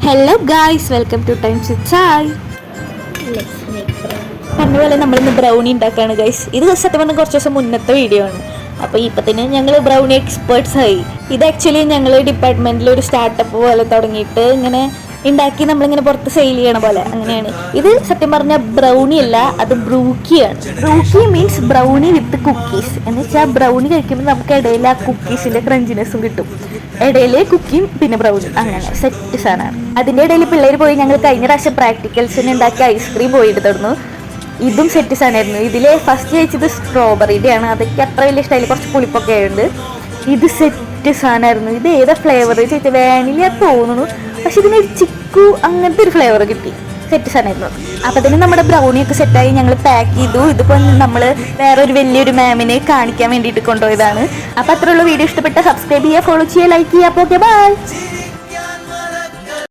Hello guys, welcome two times with Chai. പറഞ്ഞപോലെ നമ്മളിന്ന് brownie ഉണ്ടാക്കുകയാണ് ഗൈസ്. ഇത് സത്യം പറഞ്ഞാൽ കുറച്ച് ദിവസം മുന്നത്തെ വീഡിയോ ആണ്. അപ്പോൾ ഇപ്പത്തിന് ഞങ്ങൾ ബ്രൗണി എക്സ്പേർട്സ് ആയി. ഇത് ആക്ച്വലി ഞങ്ങൾ ഡിപ്പാർട്ട്മെൻറ്റിൽ ഒരു സ്റ്റാർട്ടപ്പ് പോലെ തുടങ്ങിയിട്ട് ഇങ്ങനെ ഉണ്ടാക്കി നമ്മളിങ്ങനെ പുറത്ത് സെയിൽ ചെയ്യണ പോലെ അങ്ങനെയാണ്. ഇത് സത്യം പറഞ്ഞാൽ ബ്രൗണി അല്ല, അത് ബ്രൂക്കിയാണ്. Brookie means brownie with cookies എന്ന് വെച്ചാൽ ബ്രൗണി കഴിക്കുമ്പോൾ നമുക്ക് ഇടയിൽ ആ കുക്കീസിൻ്റെ ക്രഞ്ചിനെസ്സും കിട്ടും. ഇടയിൽ കുക്കിയും പിന്നെ ബ്രൗണി, അങ്ങനെ സെറ്റ് സാധനമാണ്. അതിൻ്റെ ഇടയിൽ പിള്ളേർ പോയി ഞങ്ങൾ കഴിഞ്ഞ പ്രാവശ്യം പ്രാക്ടിക്കൽസിന് ഉണ്ടാക്കി ഐസ്ക്രീം പോയിട്ട് തരുന്നു. ഇതും സെറ്റ് സാധനമായിരുന്നു. ഇതിൽ ഫസ്റ്റ് കഴിച്ചത് സ്ട്രോബെറിയുടെ ആണ്. അതൊക്കെ അത്ര വലിയ ഇഷ്ടമായില്ല, കുറച്ച് പുളിപ്പൊക്കെ ആയതുകൊണ്ട്. ഇത് സെറ്റ് സാധനമായിരുന്നു. ഇത് ഏതാ ഫ്ലേവർ ചോദിച്ചാൽ വാനില തോന്നുന്നു, പക്ഷെ ഇതിനൊരു ചിക്കു അങ്ങനത്തെ ഒരു ഫ്ലേവർ കിട്ടി. സെറ്റ് സാധനമായിരുന്നു. അപ്പം തന്നെ നമ്മുടെ ബ്രൗണിയൊക്കെ സെറ്റായി ഞങ്ങൾ പാക്ക് ചെയ്തു. ഇതിപ്പോൾ നമ്മൾ വേറെ ഒരു വലിയൊരു മാമിനെ കാണിക്കാൻ വേണ്ടിയിട്ട് കൊണ്ടുപോയതാണ്. അപ്പോൾ അത്രയുള്ള വീഡിയോ ഇഷ്ടപ്പെട്ട സബ്സ്ക്രൈബ് ചെയ്യുക, ഫോളോ ചെയ്യുക, ലൈക്ക് ചെയ്യുക. അപ്പോൾ ഓക്കെ, ബൈ.